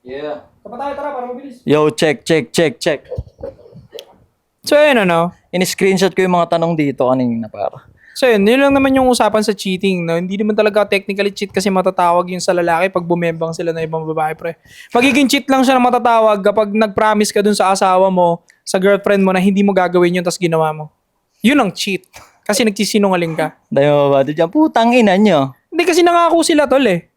Yeah. Kapatay, tara, para mabilis. Yo, check. So, yun ano. In-screenshot ko yung mga tanong dito kanina para. So, yun lang naman yung usapan sa cheating. No? Hindi naman talaga technically cheat kasi matatawag yun sa lalaki pag bumembang sila na ibang babae, pre. Magiging cheat lang siya na matatawag kapag nag-promise ka dun sa asawa mo, sa girlfriend mo na hindi mo gagawin yun tapos ginawa mo. Yun ang cheat. Kasi nagsisinungaling ka. Dahil mo ba dyan? Putang ina nyo. Hindi kasi nangako sila, tol eh.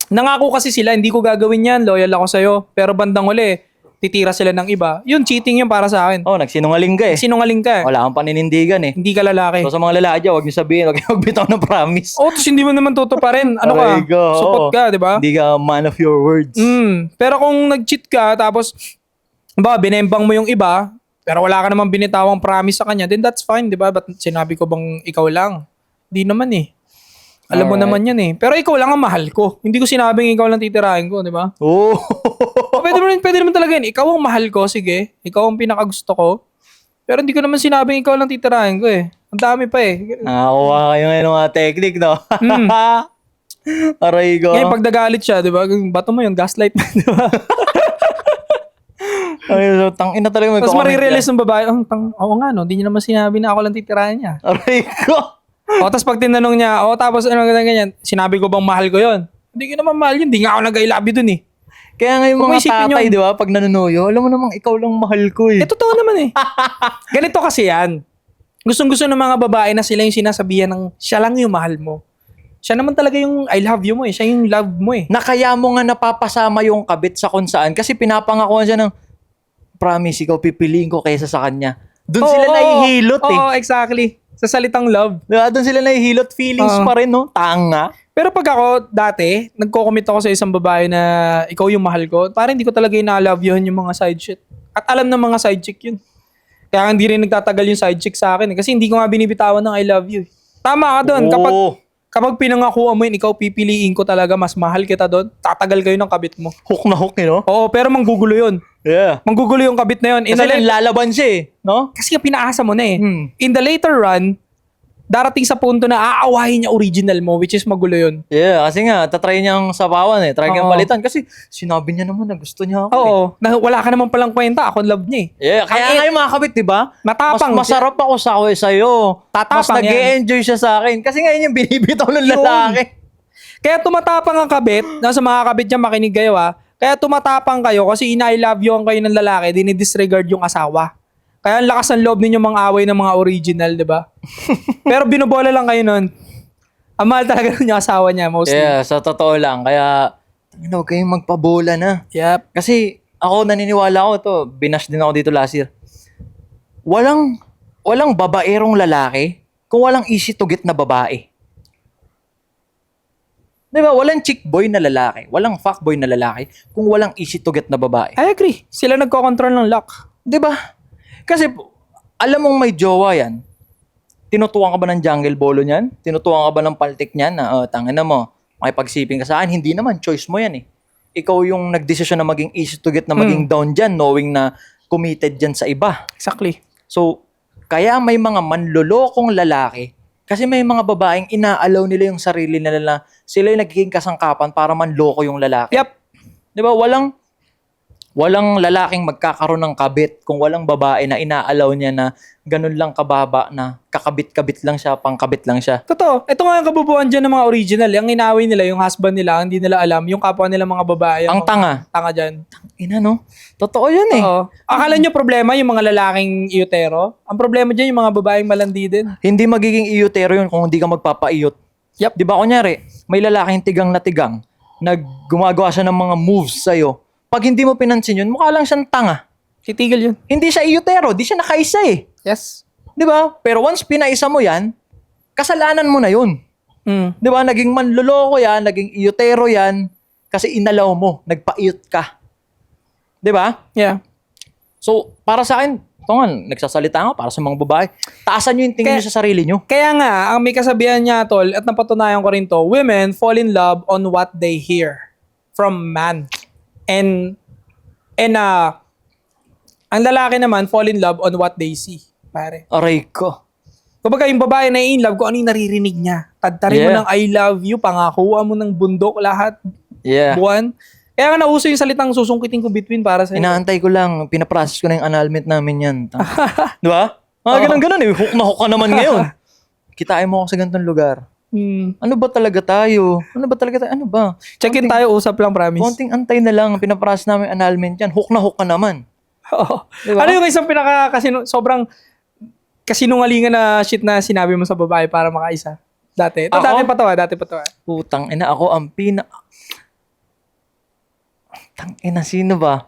Nangako kasi sila, hindi ko gagawin yan, loyal ako sa'yo. Pero bandang uli, titira sila ng iba. Yun, cheating yun para sa akin. Oh, nagsinungaling ka eh. Sinungaling ka eh. Wala kang paninindigan eh. Hindi ka lalaki. So sa mga lalaki dyan, huwag niyo sabihin, huwag niyo magbitaw ng promise. Oh, tapos hindi mo naman tutuparin. Ano ka? Aray ko, Support oo. ka, di ba? Hindi ka man of your words. Pero kung nag-cheat ka, tapos, binembang mo yung iba, pero wala ka namang binitawang promise sa kanya, then that's fine, di ba? Ba't sinabi ko bang ikaw lang? Hindi naman eh. Alam mo Alright. naman yan eh. Pero ikaw lang ang mahal ko. Hindi ko sinabing ikaw lang titirahin ko, di ba? Oh. Pwede naman talaga yun. Ikaw ang mahal ko, sige. Ikaw ang pinakagusto ko. Pero hindi ko naman sinabing ikaw lang titirahin ko eh. Ang dami pa eh. Nakakuha kayo ngayon ng mga technique, no? Aray ko. Ngayon, pag nagalit siya, di ba? Bato mo yun, gaslight, di ba? Ay, so, tangina talaga may Tapos comment marirealize yan. ng babae, oo nga no, hindi niya naman sinabi na ako lang titirahin niya. Aray ko. O, tapos pag tinanong niya, tapos ano ganyan, sinabi ko bang mahal ko yon? Hindi ko naman mahal yun, hindi nga ako nag-I love you dun eh. Kaya nga yung Huwag mo mga isipin tatay, yun. di ba, pag nanunuyo, alam mo namang ikaw lang mahal ko eh. Totoo naman eh. Ganito kasi yan. Gustong-gusto ng mga babae na sila yung sinasabihan ng siya lang yung mahal mo. Siya naman talaga yung I love you mo eh. Siya yung love mo eh. Na kaya mo nga napapasama yung kabit sa kung saan kasi pinapangakuan siya ng promise, ikaw pipiliin ko kaysa sa kanya. Doon sila nahihilot eh. Oo, exactly. Sa salitang love. Diba? Doon sila nahihilot, feelings Oo. pa rin, no? Tanga. Pero pag ako, dati, nagko-commit ako sa isang babae na ikaw yung mahal ko, parang hindi ko talaga ina-love yun yung mga side shit. At alam ng mga side chick yun. Kaya hindi rin nagtatagal yung side chick sa akin. Kasi hindi ko nga binibitawan ng I love you. Tama ka doon. Oo. Kapag pinangakuan mo yun, ikaw pipiliin ko talaga, mas mahal kita doon, tatagal kayo ng kabit mo. Hook na hook, eh, no? Oo, pero manggugulo yun. Yeah. Manggugulo yung kabit na yun. Kasi lalaban siya eh, no? Kasi nga pinaasa mo na eh. Hmm. In the later run, darating sa punto na aawahin niya original mo, which is magulo yun. Yeah, kasi nga, tatry niyang sapawan eh. Try niyang Oo. palitan kasi sinabi niya naman na gusto niya ako eh. Oo, na wala ka naman palang kwenta, ako love niya eh. Yeah, kaya nga yung mga kabit, di ba? Matapang. Mas masarap ako sa sa'yo. Mas Tatapang yan. nag-e-enjoy siya sa akin. Kasi ngayon yung binibitaw ng Yun. lalaki. Kaya tumatapang ang kabit, nasa mga kabit niya makinig kayo ha, kaya tumatapang kayo kasi ina-I love you ang kayo ng lalaki, dinidisregard yung asawa. Kaya ang lakas ng loob ninyo mga away ng mga original, di ba? Pero binobola lang kayo nun. Ang mahal talaga nun yung asawa niya, mostly. Yeah, sa totoo lang. Kaya, huwag kayong magpabola na. Yep. Kasi ako naniniwala ako to, binash din ako dito last year. Walang babaerong lalaki kung walang easy to get na babae. 'Di ba? Walang chick boy na lalaki, walang fuck boy na lalaki kung walang easy to get na babae. I agree. Sila nagko-control ng lock. 'Di ba? Kasi alam mong may jowa 'yan. Tinutukan ka ba ng jungle bolo niyan? Tinutukan ka ba ng paltik niyan na tangina mo, makipagsiping ka sa akin? Hindi naman, choice mo 'yan eh. Ikaw yung nagdesisyon na maging easy to get na maging down dyan, knowing na committed dyan sa iba. Exactly. So, kaya may mga manlolokong lalaki, kasi may mga babaeng inaalaw nila yung sarili nila na sila yung nagiging kasangkapan para manloko yung lalaki. Yep. Di ba? Walang lalaking magkakaroon ng kabit kung walang babae na inaalaw niya na ganun lang kababa na kakabit-kabit lang siya, pangkabit lang siya. Totoo. Ito nga ang kabubuan dyan ng mga original. Ang inaway nila, yung husband nila, ang hindi nila alam, yung kapwa nila mga babae. Ang tanga. Tanga dyan. Ina, no? Totoo yun eh. Oo. Akala nyo problema yung mga lalaking iutero? Ang problema dyan yung mga babaeng malandi din. Hindi magiging iyotero yun kung hindi ka magpapaiyot. Yep. Di ba, kunyari, may lalaking tigang na tigang, gumagawa siya ng mga moves sa'yo. Pag hindi mo pinansin yun, mukha lang siyang tanga. Titigil yun. Hindi siya iyotero, di siya nakaisa eh. Yes. Di ba? Pero once pinaisa mo yan, kasalanan mo na yun. Di ba? Naging manloloko yan, naging iyotero yan, kasi inalaw mo, nagpaiyot ka. Di ba? Yeah. So, para sa akin, ito nga, nagsasalita nga para sa mga babae. Taasan nyo yung tingin nyo sa sarili nyo. Kaya nga, ang may kasabihan niya, tol, at napatunayan ko rin to, women fall in love on what they hear from man. And ang lalaki naman fall in love on what they see, pare. Aray ko. Kumbaga yung babae na in love, kung ano yung naririnig niya. Tadtarin mo Yeah. ng I love you, pangakuha mo ng bundok, lahat, Yeah. buwan. Kaya nga nauso yung salitang susungkitin ko between para sa'yo. Inaantay ko lang. Pinaprocess ko na yung annulment namin yan. Di ba? Mga ganun eh. Hook na hook ka naman ngayon. Kitain mo ako sa ganitong lugar. Ano ba talaga tayo? Ano ba talaga tayo? Ano ba? Check-in tayo, usap lang, promise. Konting antay na lang. Pinaprocess namin yung annulment yan. Hook na hook ka naman. Oo. Diba? Ano yung isang sobrang kasinungalingan na shit na sinabi mo sa babae para makaisa? Dati. Ito, Ako? dati pa to. Putang ina, ako ang Tang ina, sino ba?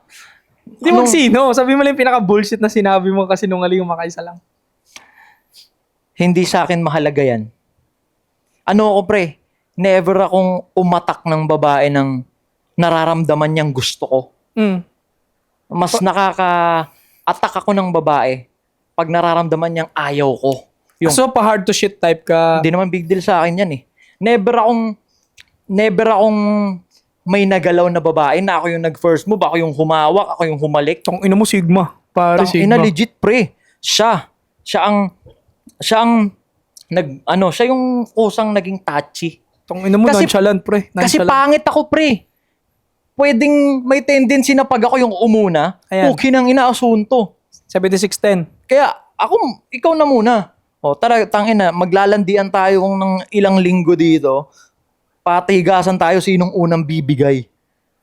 Hindi mo sino. Sabi mo lang yung pinaka-bullshit na sinabi mo kasinungalingan makaisa lang. Hindi sa akin mahalaga yan. Ano ako pre? Never akong umatak ng babae ng nararamdaman niyang gusto ko. Mas nakaka-attack ako ng babae pag nararamdaman niyang ayaw ko. Yung, So, pa-hard to shit type ka. hindi naman big deal sa akin yan eh. Never akong may nagalaw na babae na ako yung nag-first move, ako yung humawak, ako yung humalik. Tong ina mo, Sigma. Pare, Ina Sigma. legit pre. Siya yung kusang naging touchy. Tong ina mo, Kasi- nonchalant, pre. Kasi Nonchalant. pangit ako pre. Pwedeng may tendency na pag ako yung umuna, Ayan. okay nang inaasunto. 7610. Kaya ikaw na muna. O tara, tangina, maglalandian tayo ng ilang linggo dito. Patigasan tayo sinong unang bibigay.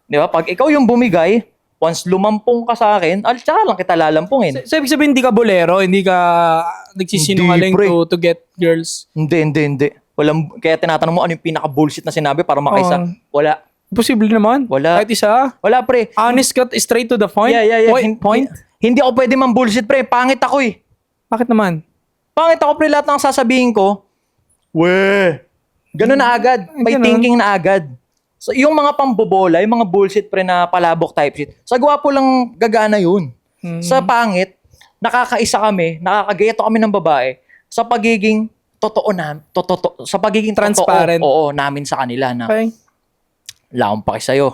Di ba? Pag ikaw yung bumigay, once lumampong ka sa akin, tsaka lang kita lalampungin. So, ibig sabihin, hindi ka bolero, hindi ka nagsisinungaling Hindi, pre. to get girls. Hindi. Kaya tinatanong mo ano yung pinaka-bullshit na sinabi para makaisa. Wala. Posible naman. Wala. Kahit isa. Wala, pre. Honest ka, straight to the point. Yeah. Point. Hindi ako pwede mang-bullshit, pre. Pangit ako eh. Bakit naman? Pangit ako, pre. Lahat ng sasabihin ko, ganun na agad. May Ganun. thinking na agad. So, yung mga pambobola, yung mga bullshit, pre, na palabok type shit, sa gwapo lang gagana yun. Sa pangit, nakakaisa kami, nakakagayato kami ng babae sa pagiging sa pagiging Transparent. totoo, namin sa kanila na Okay. wala akong paki sa'yo.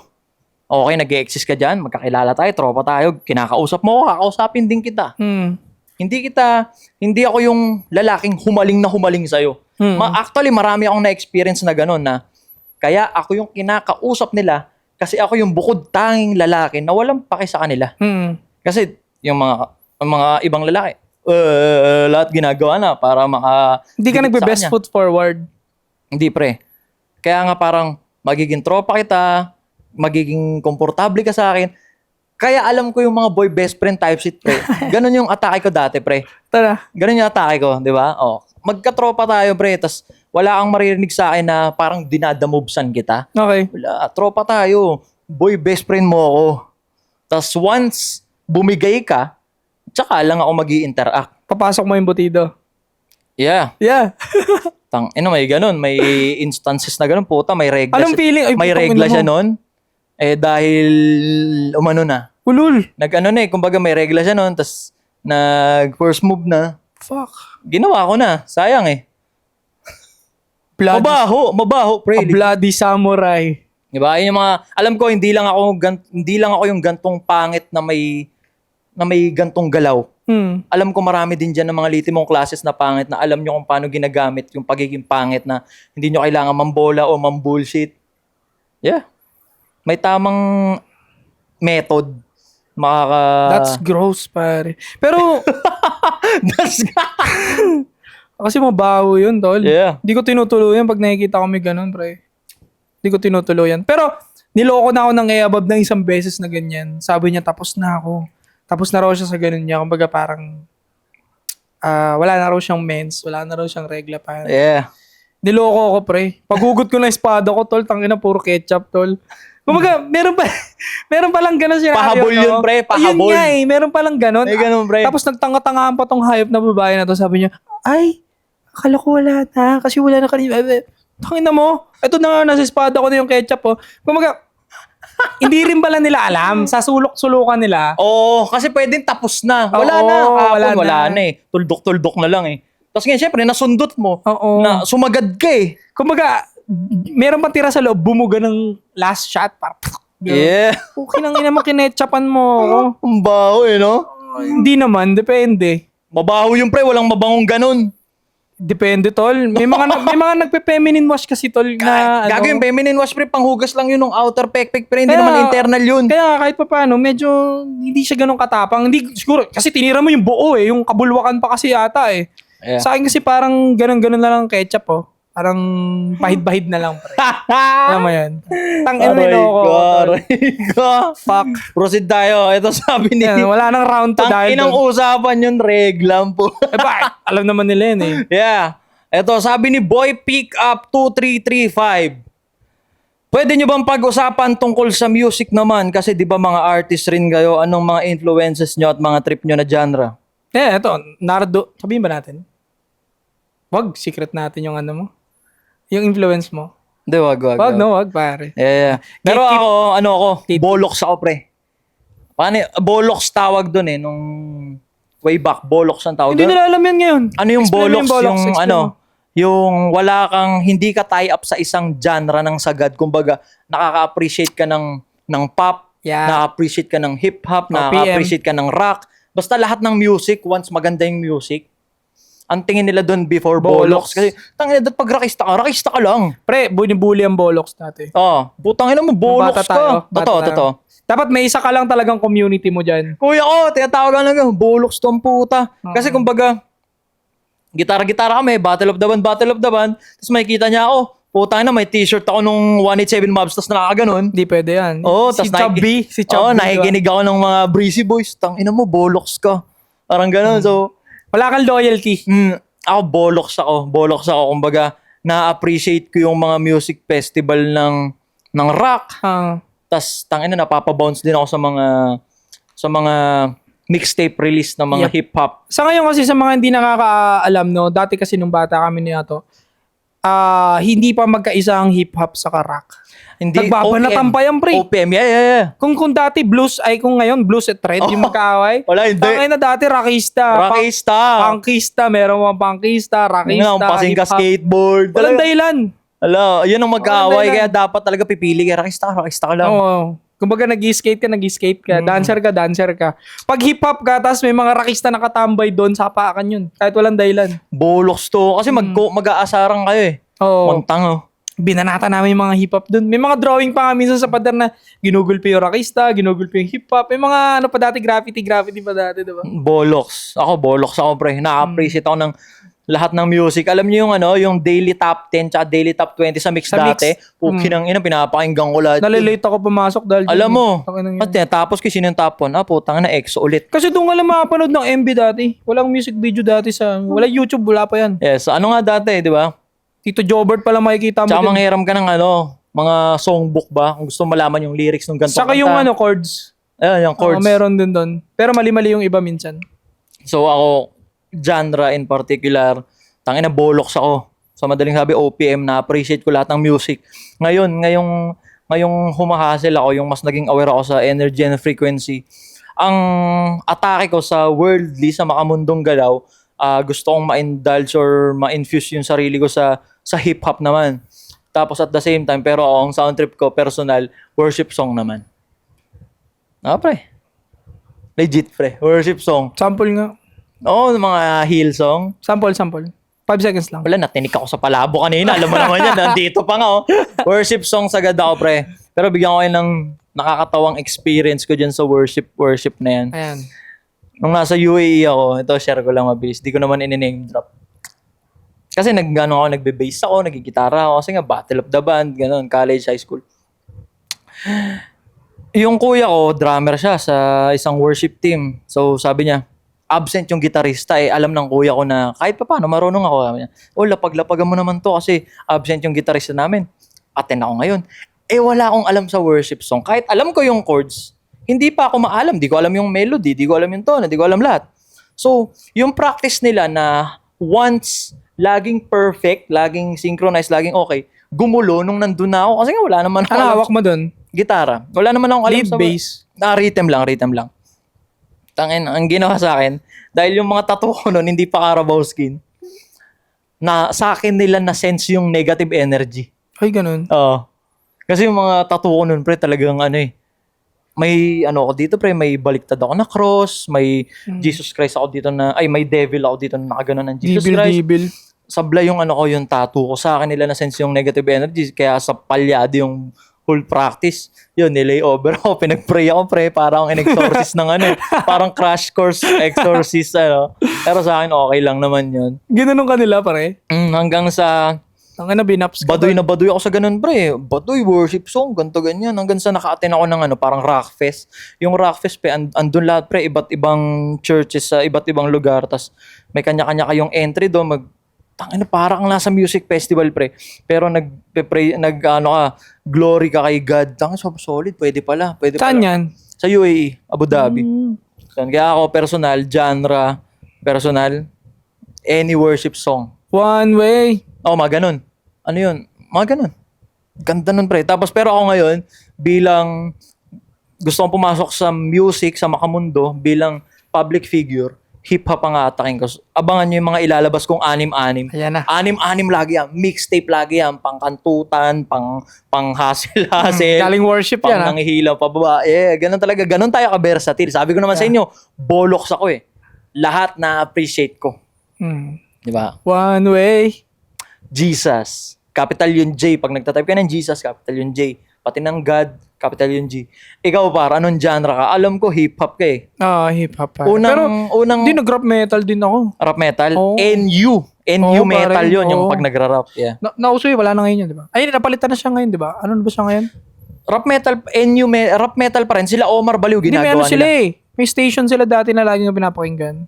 Okay, nag-exist ka dyan, magkakilala tayo, tropa tayo, kinakausap mo ako, kakausapin din kita. Hindi ako yung lalaking humaling sa'yo. Actually, marami akong na-experience na gano'n na kaya ako yung kinakausap nila kasi ako yung bukod tanging lalaki na walang paki sa kanila. Kasi yung mga ibang lalaki, lahat ginagawa na para Hindi ka dikit sa nagbe-best kanya. foot forward. Hindi pre. Kaya nga parang magiging tropa kita, magiging komportable ka sa akin. Kaya alam ko yung mga boy best friend type shit pre. Ganon yung atake ko dati pre. Tara. Ganon yung atake ko, di ba? Oh, magkatropa tayo pre, tas wala kang maririnig sa akin na parang dinadamobsan kita. Okay. Wala, tropa tayo. Boy best friend mo ako. Tas once bumigay ka, tsaka lang ako mag-i-interact. Papasok mo yung butido. Yeah. Yeah. May ganun. May instances na ganun. Puta, may regla. Anong feeling? Ay, May putang regla ina siya mo. nun. Dahil umano na. Ulul. Kumbaga may regla siya nun. Tas nag-first move na. Fuck. Ginawa ko na. Sayang eh. Mabaho, pre. A bloody samurai. Diba? Yun yung mga, alam ko, hindi lang ako yung gantong pangit na may gantong galaw. Alam ko marami din dyan ng mga litimong classes na pangit na alam nyo kung paano ginagamit yung pagiging pangit na hindi nyo kailangan mambola o mambullshit. Yeah. May tamang method. That's gross, pare. Pero, kasi mabaho yun, tol. Yeah. Hindi ko tinutuluyan pag nakikita ko may ganun, pre. Hindi ko tinutuluyan. Pero, niloko na ako ng above ng isang beses na ganyan. Sabi niya, tapos na ako. Tapos na raw siya sa ganun niya. Kumbaga parang, wala na raw siyang mens. Wala na raw siyang regla pa. Yeah. Niloko ko, pre. Paghugot ko na espada ko, tol, tangina, puro ketchup, tol. Kumbaga, meron pa lang ganun scenario. Pahabol yun, pre, pahabol. Ayun nga eh, meron pa lang ganun. May ganun, pre. Tapos nagtanga-tangaan pa tong hayop na babae na to. Sabi niya, ay, akala ko wala na. Kasi wala na kanina. Tangina mo. Ito na nga, nasa espada ko na yung ketchup, oh. Kumbaga, hindi rin pala nila alam. Sa sulok-sulukan nila. Oo, kasi pwedeng tapos na. Wala Oo, na. Kahapon, wala wala na eh. Tuldok-tuldok na lang eh. Tapos ngayon, syempre, nasundot mo. Oo. Na sumagad ka eh. Kumbaga, meron pang tira sa loob, bumuga ng last shot. Yeah. Okay nang ina mo, kinetchapan mo ako. Ang baho eh, no? Hindi naman, depende. Mabaho yung pre, walang mabangong ganun. Depende, tol. May mga nagpe-feminine wash kasi, tol, na Gago yung feminine wash pre, panghugas lang yun ng outer pekpek pre, hindi Kaya- naman internal yun. Kaya kahit pa paano, medyo hindi siya ganun katapang. Hindi, siguro, kasi tinira mo yung buo yung kabulwakan pa kasi yata Yeah. Sa akin kasi parang ganun-ganun na lang ketchup Parang pahid-bahid na lang, pre. Alam mo yan? Tangin Aray nilo ko. ko, tol. aray ko. Fuck. Proceed tayo. Ito sabi ni... Yan, wala nang round to dahil Tangin ang doon. usapan yun, reglam po. Bakit? Alam naman nila yun Yeah. Ito, sabi ni Boy Pick Up 2335. Pwede nyo bang pag-usapan tungkol sa music naman? Kasi di ba mga artist rin kayo, anong mga influences nyo at mga trip nyo na genre? Ito, Nardo. Sabihin ba natin? Wag, secret natin yung ano mo. Yung influence mo. Hindi, wag. Wag, no, wag, pare. Yeah. Pero Gatekeep. ako, ano ako, Gatekeep. bolox ako, pre. Paano, bolox tawag dun nung way back, bolox ang tawag Hindi dun. nila alam yan ngayon. Ano yung Explain mo bolox? Yung explain ano, mo. yung wala kang, hindi ka tie up sa isang genre ng sagad. Kumbaga, nakaka-appreciate ka ng pop, Yeah. nakaka-appreciate ka ng hip-hop, OPM. nakaka-appreciate ka ng rock. Basta lahat ng music, once maganda yung music, ang tingin nila doon before bolox. Bolox. Kasi, tangin na, pag rakista ka lang. Pre, bunibuli ang bolox dati. Putang ina mo, bolox Bata ka. tayo, bata tayo. Totoo. Dapat may isa ka lang talagang community mo dyan. Kuya ko, tinatawag lang bolox tong puta. Kasi kumbaga, gitara-gitara kami, Battle of the Band. Tapos makikita niya ako, puta na, may t-shirt ako nung 187 Mobs, tapos nakakaganon. Hindi pwede yan. Oo, si tas Chubby. Si Chubby. Oo, di ba? nakikinig ako ng mga breezy boys. Tangina mo, bolox ka. Parang ganon. So, Wala kang loyalty. ako, bolox ako. Kumbaga, na-appreciate ko yung mga music festival ng rock. Tas tangina napapabounce din ako sa mga mixtape release ng mga Yep. hip-hop. Sa ngayon kasi sa mga hindi nakakaalam, no, dati kasi nung bata kami niya hindi pa magkaisa ang hip-hop sa rock. Hindi, Nagbabanatan pa yan, pre. OPM, yeah. Kung dati blues, kung ngayon blues at red, yung magkaaway. Wala, hindi. Tangay na dati, rockista. Rockista. Punkista, meron mga punkista, rockista, Pasing ka hip-hop. skateboard. Walang dahilan. Ala, yun ang magkaaway. Walang Kaya dapat talaga pipili ka. Rockista ka lang. Oo. Kumbaga nag-skate ka. Dancer ka. Pag hip-hop ka, tapos may mga rockista nakatambay doon, sapakan yun. Kahit walang dahilan. Bolox to. Kasi mag-aasarang kayo eh. Oo. Montang Binanata namin yung mga hip-hop doon. May mga drawing pa nga minsan sa pader na ginugulpi yung rockista, ginugulpi yung hip-hop. May mga ano pa dati, graffiti pa dati, diba? Bolox. Bolox ako pre. Na-appreciate ako ng lahat ng music. Alam niyo yung daily top 10 tsaka daily top 20 sa mix Sa mix. dati. Pukinang pinapakinggan ko lahat. Nalilate ako pumasok dahil Alam mo, Takinang yun. at tapos kasi sino yung top 1? Putang na EXO ulit. Kasi doon ka lang makapanood ng MV dati. Walang music video dati wala YouTube, wala pa yan. Yes, ano nga dati, di ba? Tito Jobert pa lang makikita mo Tsaka din. manghiram ka ng mga songbook ba? Kung gusto malaman yung lyrics ng ganito. Saka yung chords. Ayun, yung chords. Meron din doon. Pero mali-mali yung iba minsan. So ako, genre in particular, tangina bolox ako. Sa madaling sabi, OPM, na-appreciate ko lahat ng music. Ngayong humahasel ako, yung mas naging aware ako sa energy and frequency. Ang atake ko sa worldly, sa makamundong galaw, gusto kong ma-indulge or ma-infuse yung sarili ko sa hip-hop naman. Tapos at the same time, pero ang sound trip ko, personal, worship song naman. Pre. Legit, pre. Worship song. Sample nga. Oo, mga hill song. Sample. 5 seconds lang. Wala, natinik ako sa palabo kanina. Alam mo naman yan, nandito pa nga. Worship songs agad ako, pre. Pero bigyan ko kayo ng nakakatawang experience ko dyan sa worship na yan. Ayan. Nung nasa UAE ako, ito share ko lang mabilis. Di ko naman in-name drop. Kasi nagbe-bass ako, nagigitara ako. Kasi nga, Battle of the Band, gano'n, college, high school. Yung kuya ko, drummer siya sa isang worship team. So sabi niya, absent yung gitarista alam ng kuya ko na kahit pa paano, marunong ako. Sabi niya, lapag-lapagan mo naman to kasi absent yung gitarista namin. Attend ako ngayon. Wala akong alam sa worship song. Kahit alam ko yung chords, hindi pa ako maalam. Di ko alam yung melody, di ko alam yung tone, di ko alam lahat. So, yung practice nila na once laging perfect, laging synchronized, laging okay, gumulo nung nandun na ako. Kasi nga wala naman ako Ano alam hawak mo doon? gitara. Wala naman akong alam Lead, sa... bass. Rhythm lang. Tangin, ang ginawa sa akin, dahil yung mga tattoo ko noon, hindi pa Carabao skin, na sa akin nila na-sense yung negative energy. Ay, ganun. Oo. Kasi yung mga tattoo ko noon, pre, talagang may ako dito, pre, may baliktad ako na cross, may Jesus Christ ako dito may devil ako dito na nakaganon ng Jesus Christ. Dibil. sablay yung ano ko, yung tattoo ko. Sa akin nila na-sense yung negative energy. Kaya sa palyado yung whole practice. Yun, nilay over ako. Pinag-pray ako, parang in-exorcist ng ano. Parang crash course exorcist, ano. Pero sa akin, okay lang naman yun. Ginanong kanila, pare. Hanggang sa Ang binaps ka. baduy na baduy ako sa ganun, pre. Baduy, worship song, ganto ganyan. Hanggang sa naka-attend ako ng ano, parang rock fest. Yung rock fest, andun lahat, pre, iba't ibang churches sa iba't ibang lugar. Tas may kanya-kanya kayong entry doon. Tangina, parang nasa music festival, pre. Pero glory ka kay God. Tangina, solid, pwede pala. Saan yan? Sa UAE, Abu Dhabi. Kaya ako, personal, any worship song. One way. Mga ganun. Ano yun? Mga ganun. Ganda nun, pre. Tapos, pero ako ngayon, bilang gusto kong pumasok sa music, sa makamundo, bilang public figure, hip-hop ang ataking ko. Abangan nyo yung mga ilalabas kong anim-anim. Ayan na. Anim-anim lagi yan. Mixtape lagi yan. Pang-kantutan, pang-hustle-hustle. Galing worship pang yan, ha? nangihilaw pababa. Ganun talaga. Ganun tayo ka-versatile. Sabi ko naman sa inyo, boloks ako eh. Lahat na-appreciate ko. Di ba? One way. Jesus. Capital yung J. Pag nagtatype ka ng Jesus, capital yung J. Pati ng God, capital yung G. Ikaw par, anong genre ka? Alam ko hip-hop ka eh. Hip-hop pa. Unang Hindi, nag-rap metal din ako. rap metal? Oo. NU. NU metal pare. yun, yung Oo. pag nagra-rap. Yeah. Nauso wala na ngayon yun, di ba? Ay, napalitan na siya ngayon, di ba? Ano na ba siya ngayon? Rap metal, rap metal pa rin. Sila Omar Baliw Hindi, may ginagawa ano sila nila. eh. May station sila dati na lagi yung pinapakinggan.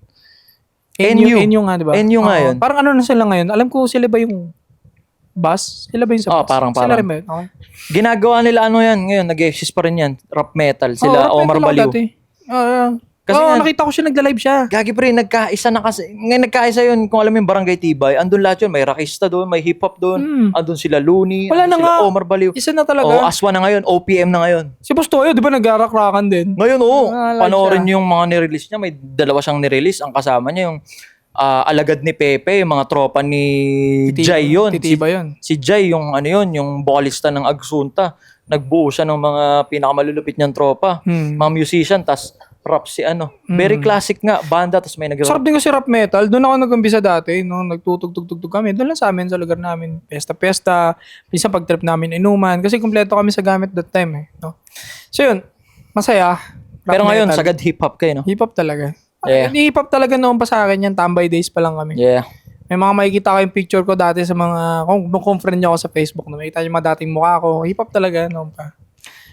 NU. NU nga, di ba? NU nga Oo. yun. Parang ano na sila ngayon? Alam ko sila ba yung bus? Sila ba yung sa bus? Parang. Sila rin ba yun? Okay. Ginagawa nila ano yan ngayon, nag-exist pa rin yan. Rap metal. Sila rap Omar metal ako Baliw. dati. Kasi Oo, nga- nakita ko siya nagla-live siya. Gagi pre, nagkaisa na kasi. Ngayon nagkaisa yun, kung alam mo yung Barangay Tibay, andun lahat yun. May rockista doon, may hip-hop doon. Andun sila Looney, Wala andun na sila nga. Omar Baliw. Isa na talaga. Aswa na ngayon, OPM na ngayon. Si Bustoyo, di ba nag-rack-rackan din? Ngayon, Live panoorin siya. niyo yung mga nirelease niya. May dalawa siyang nirelease. Ang kasama niya yung alagad ni Pepe, yung mga tropa ni Jai yun. Titiba yun. Si Jai, yung ano yun, yung vocalista ng Agsunta. Nagbuo siya ng mga pinakamalulupit niyang tropa. Mga musician, tas rap si ano. Very classic nga, banda, tas may nag-rap. Sarap din kasi rap metal. Doon ako nag-umpisa dati. No? Nagtutugtog-tugtog kami. Doon lang sa amin, sa lugar namin. Pesta-pesta. Minsan pag-trip namin inuman. Kasi kumpleto kami sa gamit that time eh. No? So yun, masaya. Rap Pero ngayon, metal. sagad hip-hop kayo, no? Hip-hop talaga. Yeah. Hip-hop talaga noon pa sa akin yan. Tambay days pa lang kami. Yeah. May mga makikita kayong picture ko dati sa mga, kung friend niyo ako sa Facebook, no? Makikita niyo yung mga dating mukha ko. Hip-hop talaga noon pa.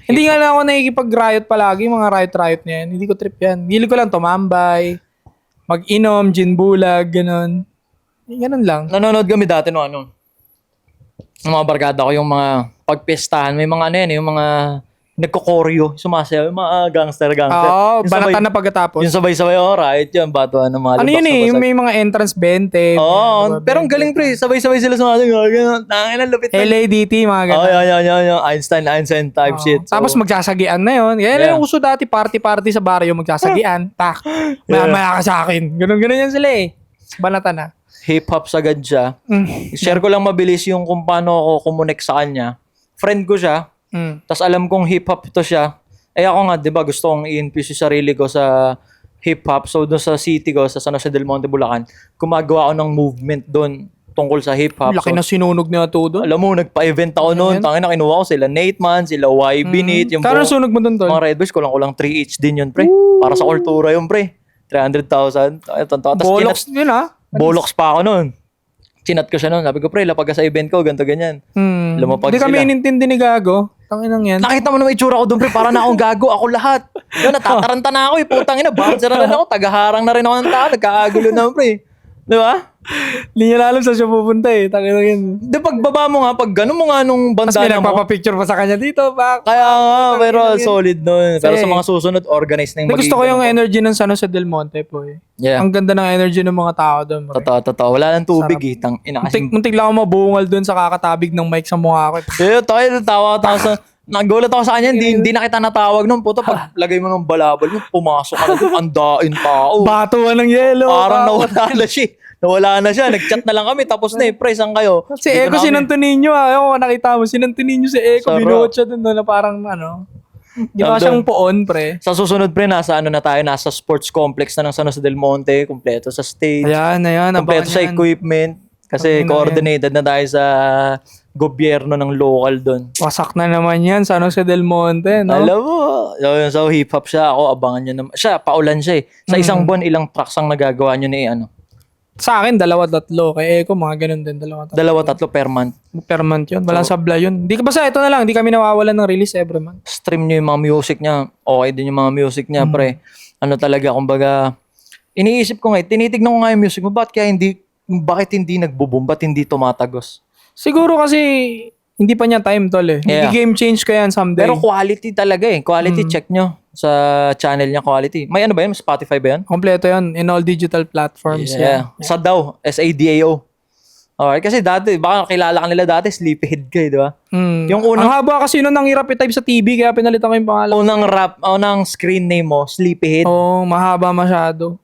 Hindi nga lang ako nakikipag-riot palagi, mga riot-riot na yan. Hindi ko trip yan. Hili ko lang tumambay, mag-inom, gin bulag, ganun. Ganun lang. Nanonood kami dati no ano. Ng mga barkada ko yung mga pagpestahan, may mga ano yan, yung mga nagko-choreo, sumasayaw, yung mga gangster. Oo, Yung banatan na pagkatapos. Yung sabay-sabay, riot yun, batuan ng mga Ano yun eh, lubak sa may mga entrance 20. Oo, pero ang galing pre, sabay-sabay sila sumasayaw, gano'n, tangin ang lupit. LADT, mga ganun. Yan, Einstein type shit. So, Tapos magsasagian na yun. Yan Yeah. yung uso dati, party-party sa baryo, magsasagian. Tak, maya ka sa akin. Ganun yan sila eh. Banatan na. hip-hop sagad siya. Share ko lang mabilis yung kung paano ako kumonek sa kanya. Friend ko siya, tas alam kong hip-hop to siya. Ako nga, di ba, gusto kong i-infuse yung sarili ko sa hip-hop. So, doon sa city ko, sa San Jose del Monte, Bulacan, gumagawa ako ng movement doon tungkol sa hip-hop. Laki So, na sinunog niya ito doon. alam mo, nagpa-event ako noon. Tangin na, kinuha ko sila Nate Man, sila YB Nate, yung Kano sunog mo doon, Tol? mga Red Boys, kulang-kulang 3 each din yun, pre. Para sa kultura yun, pre. 300,000. Bolox yun ah. Bolox pa ako noon. Chinat ko siya noon. Sabi ko, pre, lapag ka sa event ko, ganito, ganyan. Lumapag Hindi kami sila. inintindi ni Gago. Tanginang yan. Nakita mo naman itsura ko doon, pre. Para na akong gago. Ako lahat. Yun, natataranta na ako eh. Putang ina, bouncer na rin ako. Tagaharang na rin ako ng tao. Nagkakagulo na, pre. Di ba? Hindi niya alam saan siya pupunta eh. Tanginang yan. Di pagbaba mo nga, pag gano'n mo nga nung Tapos may bandana mo. nagpapapicture pa sa kanya dito. Kaya nga, pero solid nun. Pero Kasi- sa mga susunod, organized na yung Gusto ko yung magiging- energy ng San Jose del Monte po eh. Yeah. Ang ganda ng energy ng mga tao doon. pre. Totoo. Wala nang tubig eh. Tang ina kasi. Muntik lang ako mabungal doon sa kakatabig ng mic sa mukha ko. Tayo, tawa sa... Nagulat ako sa kanya, hindi na kita natawag nung puto. Pag lagay mo ng balabal mo, pumasok ka na doon, andain tao. Batuan ng yelo. Parang nawala na siya. Nawala na siya. Nag-chat na lang kami. Tapos na eh, pre, saan kayo? Si Dito Eko na kami. sinanto ninyo ah. Ako nakita mo, sinanto ninyo si Eko. Sarap. Binuot siya doon na parang ano. Ginawa siyang poon, pre. Sa susunod, pre, nasa ano na tayo, nasa sports complex na ng San Jose del Monte, kompleto sa stage, Ayan. kompleto abangan sa yan. equipment. Kasi Ang ina coordinated na tayo sa gobyerno ng local doon. Wasak na naman yan sa San Jose del Monte, no? Alam mo, so hip-hop siya. Ako, abangan nyo naman. Siya, paulan siya eh. Sa isang buwan, ilang tracks ang nagagawa nyo ni ano? Sa akin, 2-3. Kay Eko, mga ganun din. 2-3. 2-3 per month. Per month yun. Walang sabla yun. Di ka basta ito na lang. Di kami nawawalan ng release every month. Stream nyo yung mga music niya. Okay din yung mga music niya, pre. Ano talaga, kumbaga, iniisip ko nga, tinitignan ko nga yung music mo, bakit hindi nagbo-boom? Ba't hindi tumatagos? Siguro kasi hindi pa niya time, tol eh. Yeah. Hindi game change ko yan someday. Pero quality talaga eh. Quality, check nyo sa channel niya, quality. May ano ba yan? Spotify ba yan? Kompleto yan in all digital platforms. Yeah. Sa DAO, SADAO. Okay, kasi dati, baka kilala ka nila dati, Sleepyhead ka eh, di ba? Yung Ang unang, haba kasi nun nang hirap i-type sa TV kaya pinalitan ko yung pangalan. unang screen name mo, Sleepyhead. Oo, mahaba masyado.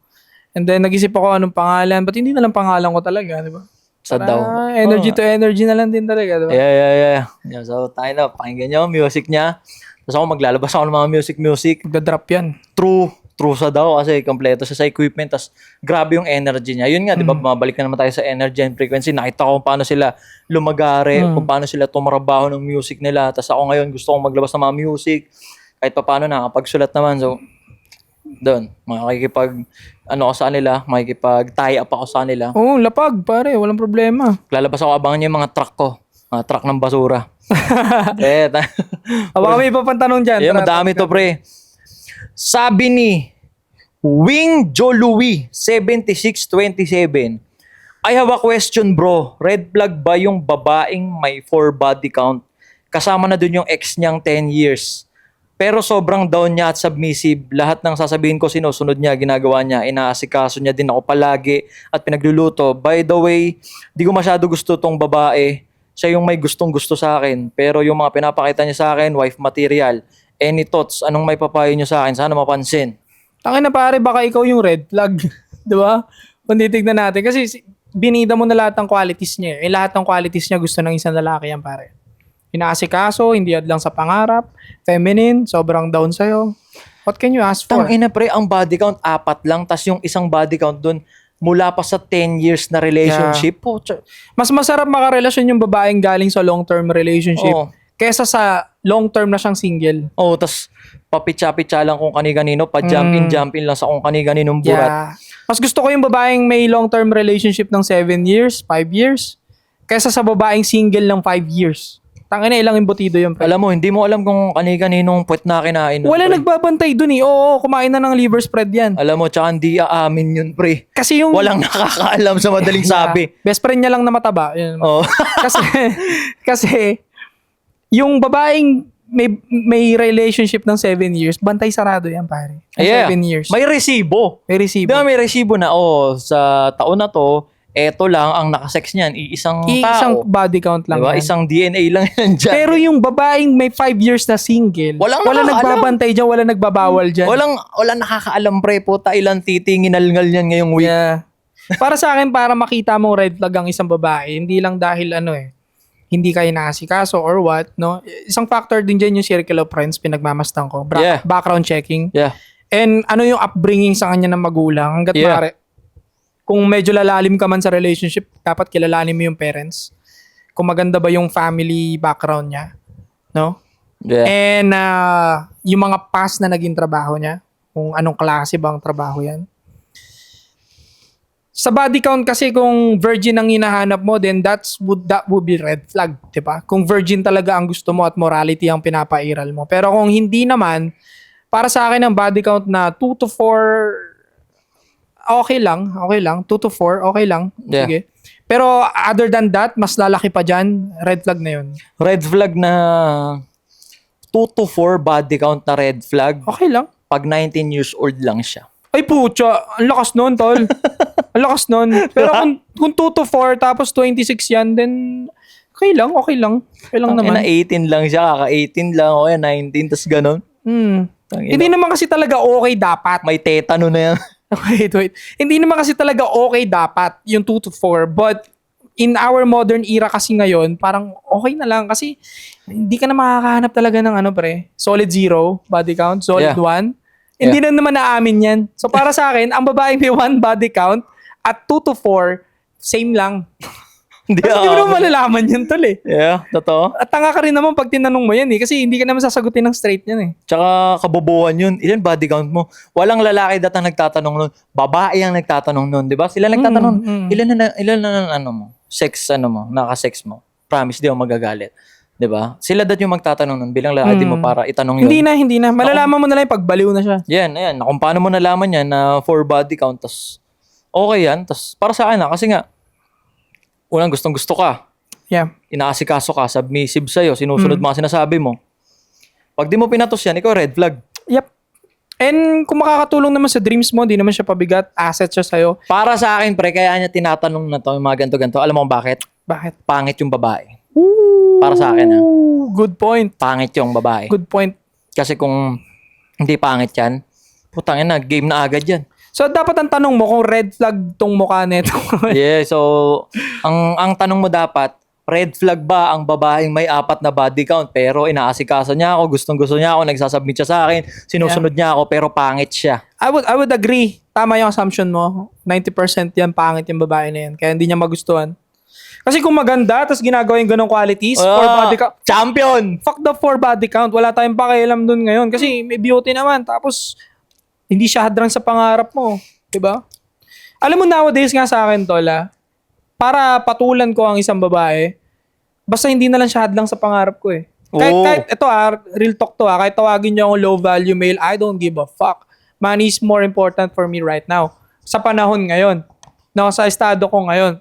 And then nag-isip ako anong pangalan. Ba't hindi na lang pangalan ko talaga, di ba? Sa DAO. Energy to energy na lang din talaga, di ba? Yeah. So, tayo na, pakinggan nyo, music niya. Tapos ako maglalabas ako ng mga music. Magda-drop yan. True sa daw kasi kompleto siya sa equipment. Tapos grabe yung energy niya. Yun nga, di ba, mabalik na naman tayo sa energy and frequency. Nakita ko kung paano sila lumagare, kung paano sila tumarabaho ng music nila. Tapos ako ngayon gusto kong maglabas ng mga music. Kahit pa paano nakapagsulat naman. So, doon, makikipag-tie up ako sa nila. Oo, lapag, pare. Walang problema. Lalabas ako, abangan niyo yung mga truck ko. Mga truck ng basura. Baka may ipapantanong dyan. Yeah, Tara, madami to, pre. Sabi ni Wing Jo Louis, 7627. I have a question, bro. Red flag ba yung babaeng may 4 body count? Kasama na dun yung ex niyang 10 years. Pero sobrang down niya at submissive. Lahat ng sasabihin ko sinusunod niya, ginagawa niya. Inaasikaso niya din ako palagi at pinagluluto. By the way, di ko masyado gusto tong babae. Siya yung may gustong gusto sa akin. Pero yung mga pinapakita niya sa akin, wife material. Any thoughts? Anong may papayo niyo sa akin? Sana mapansin. Tangin na pare, baka ikaw yung red flag. Di ba? Kung titignan natin. Kasi binida mo na lahat ng qualities niya. Lahat ng qualities niya gusto ng isang lalaki yan pare. Inaasikaso, hindi lang sa pangarap. Feminine, sobrang down sa'yo. What can you ask for? Tangina pre, ang body count 4 lang. Tas yung isang body count dun, mula pa sa 10 years na relationship. Mas masarap makarelasyon yung babaeng galing sa long-term relationship kesa sa long-term na siyang single. Tas papitsa-pitsa lang kung kani-kanino, pa-jump in lang sa kung kani-kaninong burat. Yeah. Mas gusto ko yung babaeng may long-term relationship ng 7 years, 5 years, kesa sa babaeng single ng 5 years. Tangina, ilang imbutido yun. Pre. Alam mo, hindi mo alam kung kani-kaninong puwet na kinain. Wala pre. nagbabantay dun eh. Oo, kumain na ng liver spread yan. Alam mo, tsaka hindi aamin yun, pre. Kasi yung... Walang nakakaalam sa madaling sabi. Best friend niya lang na mataba. Yun. Oh. kasi yung babaeng may relationship ng 7 years, bantay sarado yan, pare. 7 years. May resibo. May resibo. Diba may resibo na, sa taon na to, eto lang ang nakasex niyan, isang Isang tao. body count lang Diba? yan. Isang DNA lang yan dyan. Pero yung babaeng may 5 years na single, Walang wala nakakaalam. nagbabantay dyan, wala nagbabawal dyan. Walang nakakaalam, pre. Puta, ilang titinginalngal yan ngayong week. Yeah. Para sa akin, para makita mong red flag ang isang babae, hindi lang dahil hindi kayo nakasikaso or what, no? Isang factor din dyan yung circle of friends, pinagmamastan ko. Background checking. Yeah. And ano yung upbringing sa kanya ng magulang. Hanggat maaari, kung medyo lalalim ka man sa relationship, dapat kilalanin mo yung parents. Kung maganda ba yung family background niya. No? Yeah. And yung mga past na naging trabaho niya, kung anong klase bang trabaho yan. Sa body count kasi kung virgin ang hinahanap mo, then that would be red flag, 'di ba? Kung virgin talaga ang gusto mo at morality ang pinapairal mo. Pero kung hindi naman, para sa akin ang body count na 2 to 4 okay lang. 2 to 4 okay lang. Yeah. Sige. Pero other than that, mas lalaki pa diyan, red flag na 'yon. Red flag na 2 to 4 body count na red flag. Okay lang. Pag 19 years old lang siya. Ay putya, ang lakas nun, tol. Ang lakas nun. Pero kung 2 to 4 tapos 26 yan, then okay lang. Okay lang naman. 18 lang siya, kaka-18 lang, o 19, tas ganun. Hindi naman kasi talaga okay dapat. May tetano na yan. Wait. Hindi naman kasi talaga okay dapat yung 2 to 4. But in our modern era kasi ngayon, parang okay na lang. Kasi hindi ka na makakahanap talaga ng solid 0 body count, solid 1. Hindi na naman naamin yan. So para sa akin, ang babaeng may 1 body count at 2 to 4, same lang. Hindi Kasi di mo naman malalaman yun, tol eh. Yeah, totoo. At tanga ka rin naman pag tinanong mo yan eh. Kasi hindi ka naman sasagutin ng straight yan eh. Tsaka kabobohan yun. Ilan body count mo? Walang lalaki data nagtatanong nun. Babae ang nagtatanong nun, di ba? Sila nagtatanong, ilan na ano mo? Sex, ano mo? Naka-sex mo? Promise, di ako magagalit. Di ba? Sila dat yung magtatanong nun bilang lalaki di mo para itanong yun. Hindi na. Malalaman mo na lang yung pagbaliw na siya. Yan, ayan. Kung paano mo nalaman yan na for body count, tas okay yan. Tas para sa akin kasi nga, unang gustong-gusto ka. Yeah. Inaasikaso ka, submissive sa'yo, sinusunod mga sinasabi mo. Pag di mo pinatos yan, ikaw red flag. Yep. And kung makakatulong naman sa dreams mo, di naman siya pabigat, asset siya sa'yo. Para sa akin, pre, kaya niya tinatanong na to, yung mga ganto-ganto. Alam mo kung bakit? Bakit? Pangit yung babae. Ooh, Para sa akin, ha? good point. Pangit yung babae. Good point. Kasi kung hindi pangit yan, putangin na, game na agad yan. So, dapat ang tanong mo kung red flag tong mukha nito. Yeah, so, ang tanong mo dapat, red flag ba ang babaeng may 4 na body count pero inaasikaso niya ako, gustong-gusto niya ako, nagsasubmit siya sa akin, sinusunod niya ako pero pangit siya. I would agree. Tama yung assumption mo. 90% yan, pangit yung babae na yan. Kaya hindi niya magustuhan. Kasi kung maganda, tapos ginagawa yung ganong qualities, for body count, Champion! fuck the for body count. Wala tayong pakialam dun ngayon. Kasi may beauty naman. Tapos, hindi siya hadlang sa pangarap mo. Diba? Alam mo nowadays nga sa akin, Tola, para patulan ko ang isang babae, basta hindi na lang siya hadlang sa pangarap ko eh. Kahit ito real talk to kahit tawagin niyo akong low value male, I don't give a fuck. Money is more important for me right now. Sa panahon ngayon. Sa estado ko ngayon.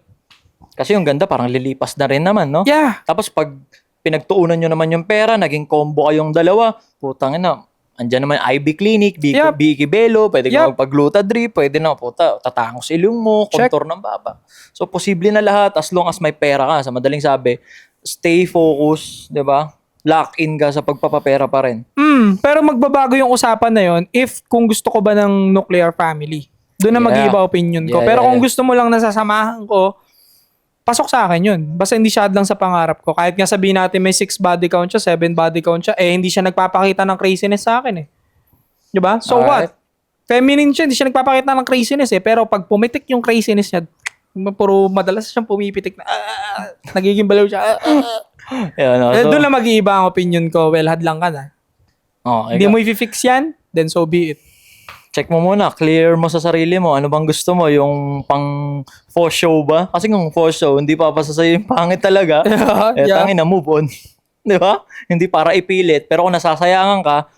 Kasi yung ganda parang lilipas na rin naman, no? Yeah. Tapos pag pinagtuunan nyo naman yung pera, naging combo kayong dalawa, putang ina, andyan naman IB Clinic, Yep. Biki Belo, pwede ka Yep. magpag-glutadri, pwede na, puta, tatangos ilong mo, Check. contour ng baba. So, posible na lahat as long as may pera ka. Sa madaling sabi, stay focused, di ba? Lock in ka sa pagpapapera pa rin. Pero magbabago yung usapan na yon if kung gusto ko ba ng nuclear family. Doon na Yeah. mag-iiba opinion ko. Yeah, Pero yeah, kung yeah. gusto mo lang nasasamahan ko, pasok sa akin yun. Basta hindi siya hadlang sa pangarap ko. Kahit nga sabihin natin may 6 body count siya, 7 body count siya, hindi siya nagpapakita ng craziness sa akin eh. Diba? So Alright. what? Feminine siya, hindi siya nagpapakita ng craziness eh. Pero pag pumitik yung craziness niya, puro madalas siyang pumipitik na, nagiging balaw siya. Yan, no? So, Doon lang mag-iiba ang opinion ko. Well, hadlang ka na. Hindi mo i-fix yan, then so be it. check mo muna, clear mo sa sarili mo. Ano bang gusto mo? Yung pang for show ba? Kasi kung for show, hindi papasa sa'yo yung pangit talaga. Yeah. Tangin na, move on. Di ba? Hindi para ipilit. Pero kung nasasayangan ka,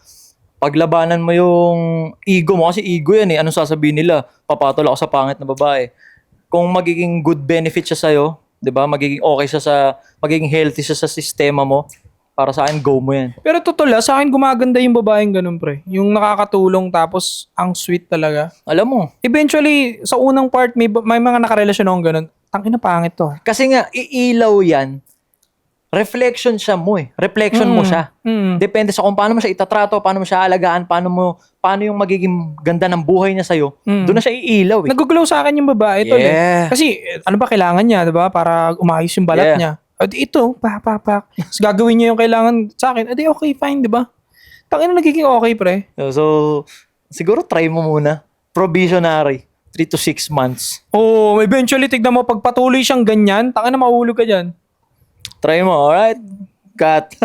paglabanan mo yung ego mo. Kasi ego yan eh. Anong sasabihin nila? Papatol ako sa pangit na babae. Kung magiging good benefit siya sa'yo, di ba? Magiging okay siya magiging healthy siya sa sistema mo. Para sa akin, go mo yan. Pero totoo sa akin gumaganda yung babaeng ganun, pre. Yung nakakatulong tapos ang sweet talaga. Alam mo. Eventually, sa unang part, may mga nakarelasyon akong ganun. Tangina pangit to. Kasi nga, iilaw yan. Reflection siya mo eh. Reflection mo siya. Depende sa kung paano mo siya itatrato, paano mo siya alagaan, paano yung magiging ganda ng buhay niya sa'yo. Doon na siya iilaw eh. Nag-glow sa akin yung babae, tol eh. Yeah. Kasi ano ba kailangan niya, 'di ba? Para umayos yung balat Yeah. niya. At ito, pak. Tapos gagawin niya yung kailangan sa akin. Edi okay, fine, 'di ba? Tangina nagiging okay, pre. So, siguro try mo muna. Provisionary. 3 to 6 months. Oh, eventually tignan mo pag patuloy siyang ganyan, tangina mahulog ka diyan. Try mo, alright? Cut.